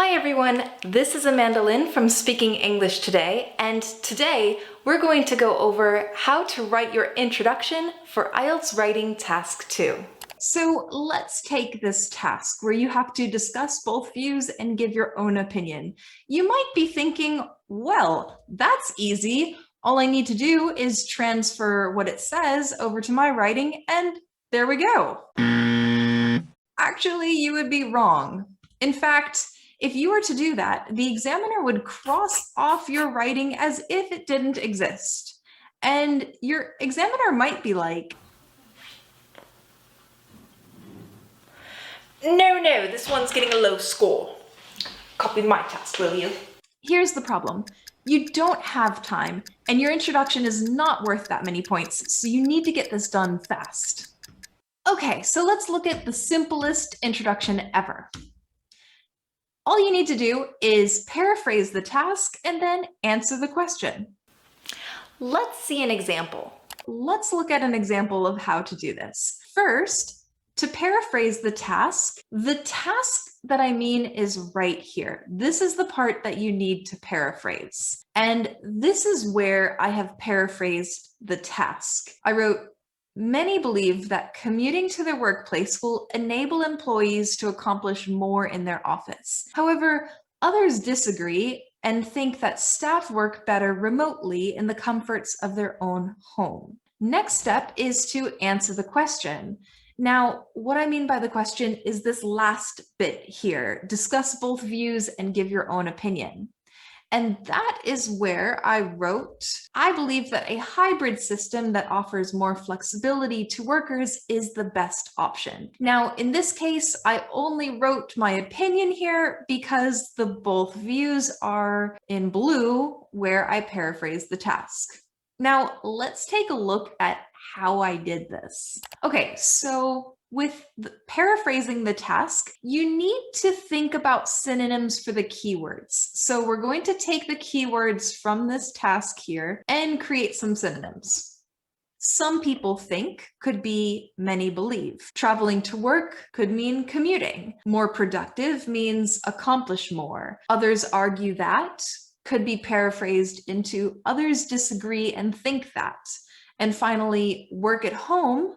Hi everyone, this is Amanda Lynn from Speaking English Today, and today we're going to go over how to write your introduction for IELTS Writing Task 2. So let's take this task where you have to discuss both views and give your own opinion. You might be thinking, well, that's easy. All I need to do is transfer what it says over to my writing, and there we go. Actually, you would be wrong. In fact, if you were to do that, the examiner would cross off your writing as if it didn't exist. And your examiner might be like, no, this one's getting a low score. Copy my task, will you? Here's the problem. You don't have time, and your introduction is not worth that many points, so you need to get this done fast. Okay, so let's look at the simplest introduction ever. All you need to do is paraphrase the task and then answer the question. Let's see an example. Let's look at an example of how to do this. First, to paraphrase the task that I mean is right here. This is the part that you need to paraphrase. And this is where I have paraphrased the task. I wrote, many believe that commuting to their workplace will enable employees to accomplish more in their office. However, others disagree and think that staff work better remotely in the comforts of their own home. Next step is to answer the question. Now, what I mean by the question is this last bit here. Discuss both views and give your own opinion. And that is where I wrote, I believe that a hybrid system that offers more flexibility to workers is the best option. Now, in this case, I only wrote my opinion here because the both views are in blue where I paraphrased the task. Now, let's take a look at how I did this. Okay, so with paraphrasing the task, you need to think about synonyms for the keywords. So we're going to take the keywords from this task here and create some synonyms. Some people think could be many believe. Traveling to work could mean commuting. More productive means accomplish more. Others argue that could be paraphrased into others disagree and think that. And finally, work at home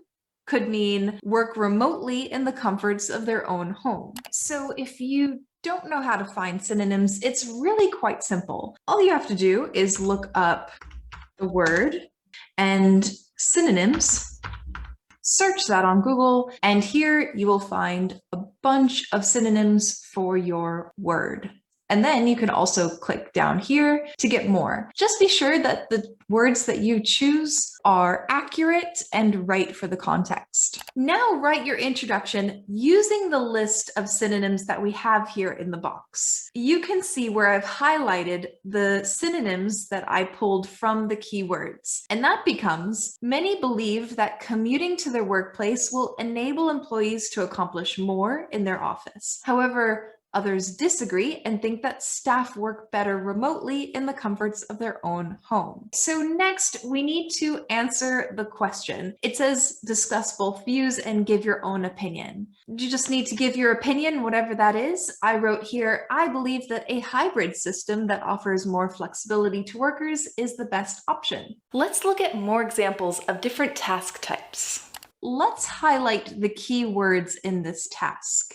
could mean work remotely in the comforts of their own home. So if you don't know how to find synonyms, it's really quite simple. All you have to do is look up the word and synonyms, search that on Google, and here you will find a bunch of synonyms for your word. And then you can also click down here to get more. Just be sure that the words that you choose are accurate and right for the context. Now write your introduction using the list of synonyms that we have here in the box. You can see where I've highlighted the synonyms that I pulled from the keywords. And that becomes, many believe that commuting to their workplace will enable employees to accomplish more in their office. However, others disagree and think that staff work better remotely in the comforts of their own home. So next, we need to answer the question. It says, discuss both views and give your own opinion. You just need to give your opinion, whatever that is. I wrote here, I believe that a hybrid system that offers more flexibility to workers is the best option. Let's look at more examples of different task types. Let's highlight the key words in this task.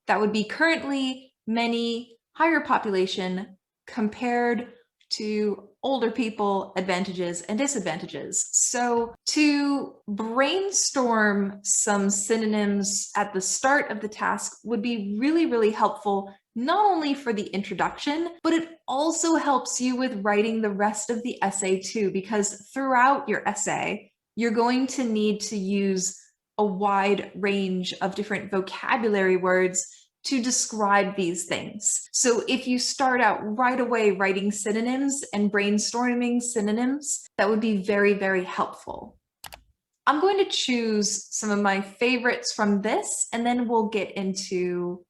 That would be currently, many, higher population, compared to older people, advantages and disadvantages. So to brainstorm some synonyms at the start of the task would be really, really helpful, not only for the introduction, but it also helps you with writing the rest of the essay too, because throughout your essay, you're going to need to use a wide range of different vocabulary words to describe these things. So if you start out right away writing synonyms and brainstorming synonyms, that would be very, very helpful. I'm going to choose some of my favorites from this, and then we'll get into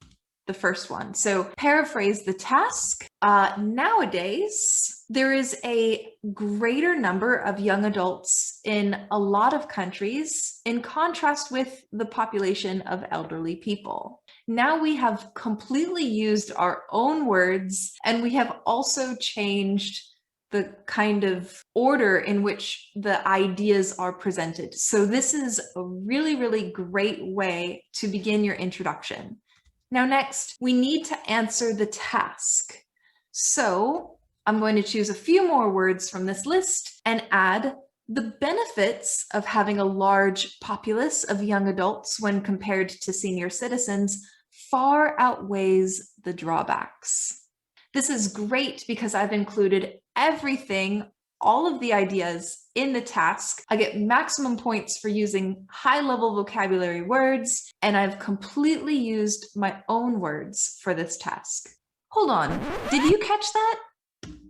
the first one. So paraphrase the task. Nowadays, there is a greater number of young adults in a lot of countries in contrast with the population of elderly people. Now we have completely used our own words, and we have also changed the kind of order in which the ideas are presented. So this is a really, really great way to begin your introduction. Now, next, we need to answer the task. So I'm going to choose a few more words from this list and add the benefits of having a large populace of young adults when compared to senior citizens far outweighs the drawbacks. This is great because I've included everything, all of the ideas in the task. I get maximum points for using high-level vocabulary words, and I've completely used my own words for this task. Hold on, did you catch that?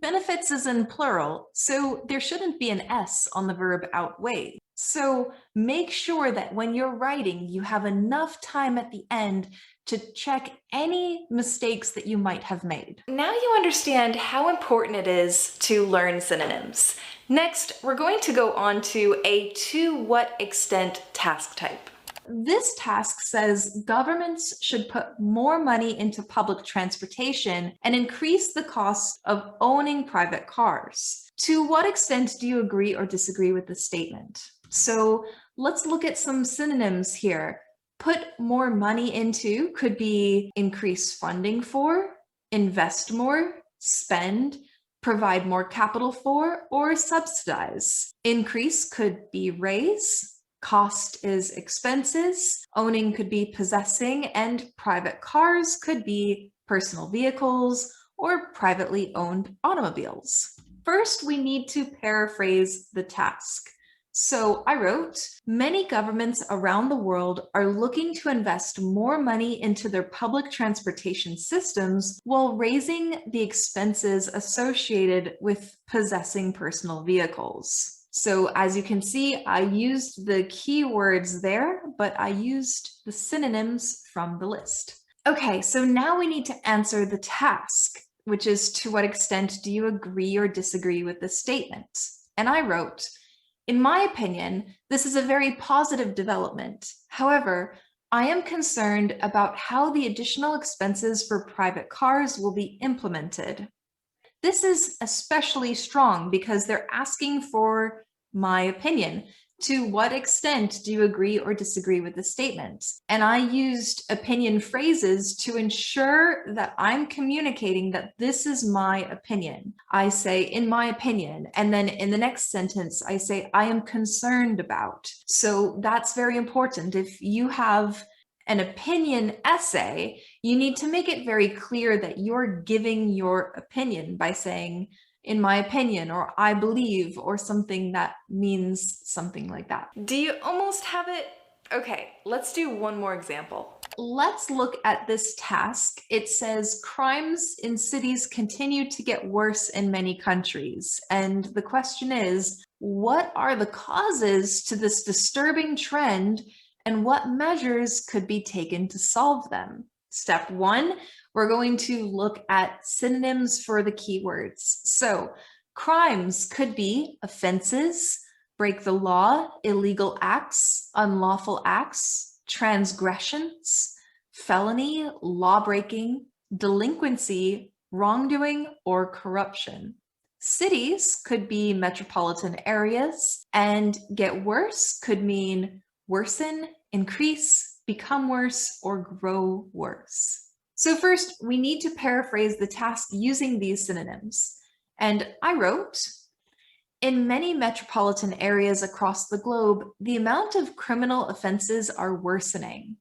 Benefits is in plural, so there shouldn't be an S on the verb outweigh. So make sure that when you're writing, you have enough time at the end to check any mistakes that you might have made. Now you understand how important it is to learn synonyms. Next, we're going to go on to a to what extent task type. This task says governments should put more money into public transportation and increase the cost of owning private cars. To what extent do you agree or disagree with this statement? So let's look at some synonyms here. Put more money into could be increase funding for, invest more, spend, provide more capital for, or subsidize. Increase could be raise. Cost is expenses, owning could be possessing, and private cars could be personal vehicles or privately owned automobiles. First, we need to paraphrase the task. So I wrote, many governments around the world are looking to invest more money into their public transportation systems while raising the expenses associated with possessing personal vehicles. So as you can see, I used the keywords there, but I used the synonyms from the list. Okay, so now we need to answer the task, which is to what extent do you agree or disagree with the statement? And I wrote, in my opinion, this is a very positive development. However, I am concerned about how the additional expenses for private cars will be implemented. This is especially strong because they're asking for my opinion. To what extent do you agree or disagree with the statement? And I used opinion phrases to ensure that I'm communicating that this is my opinion. I say, in my opinion, and then in the next sentence, I say, I am concerned about. So that's very important. If you have an opinion essay, you need to make it very clear that you're giving your opinion by saying, in my opinion, or I believe, or something that means something like that. Do you almost have it? Okay, let's do one more example. Let's look at this task. It says crimes in cities continue to get worse in many countries. And the question is, what are the causes to this disturbing trend and what measures could be taken to solve them? Step one, we're going to look at synonyms for the keywords. So crimes could be offenses, break the law, illegal acts, unlawful acts, transgressions, felony, law-breaking, delinquency, wrongdoing, or corruption. Cities could be metropolitan areas, and get worse could mean worsen, increase, become worse, or grow worse. So first, we need to paraphrase the task using these synonyms. And I wrote, in many metropolitan areas across the globe, the amount of criminal offenses are worsening.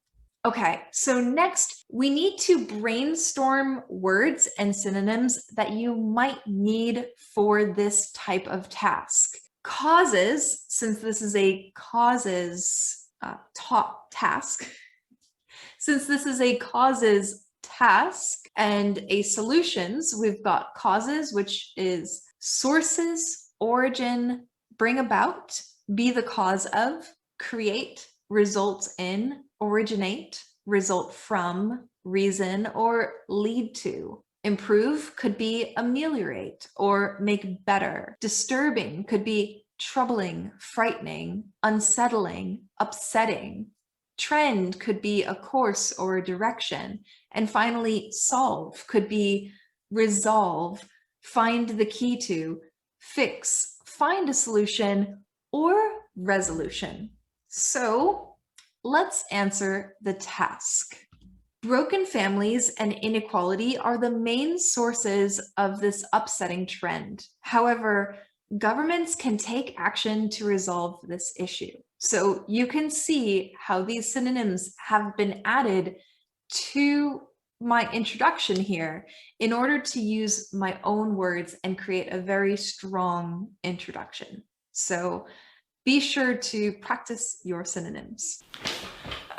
Okay, so next, we need to brainstorm words and synonyms that you might need for this type of task. Causes, since this is a causes task, since this is a causes task, and a solutions, we've got causes, which is sources, origin, bring about, be the cause of, create, result in, originate, result from, reason, or lead to. Improve could be ameliorate or make better. Disturbing could be troubling, frightening, unsettling, upsetting. Trend could be a course or a direction. And finally, solve could be resolve, find the key to, fix, find a solution, or resolution. So let's answer the task. Broken families and inequality are the main sources of this upsetting trend. However, governments can take action to resolve this issue. So you can see how these synonyms have been added to my introduction here in order to use my own words and create a very strong introduction. So be sure to practice your synonyms.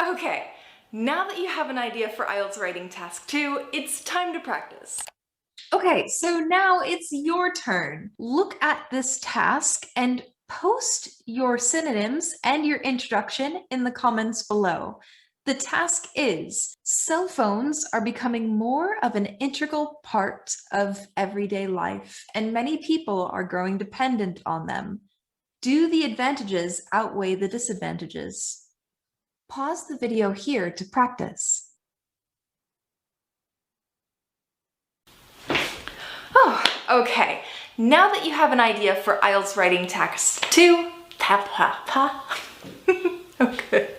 Okay. Now that you have an idea for IELTS Writing Task 2, it's time to practice. Okay, so now it's your turn. Look at this task and post your synonyms and your introduction in the comments below. The task is, cell phones are becoming more of an integral part of everyday life, and many people are growing dependent on them. Do the advantages outweigh the disadvantages? Pause the video here to practice. Oh, okay. Now that you have an idea for IELTS Writing Task 2, okay.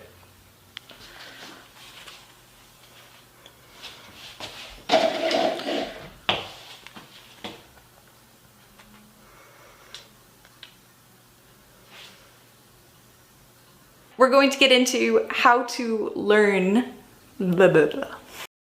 We're going to get into how to learn blah, blah, blah.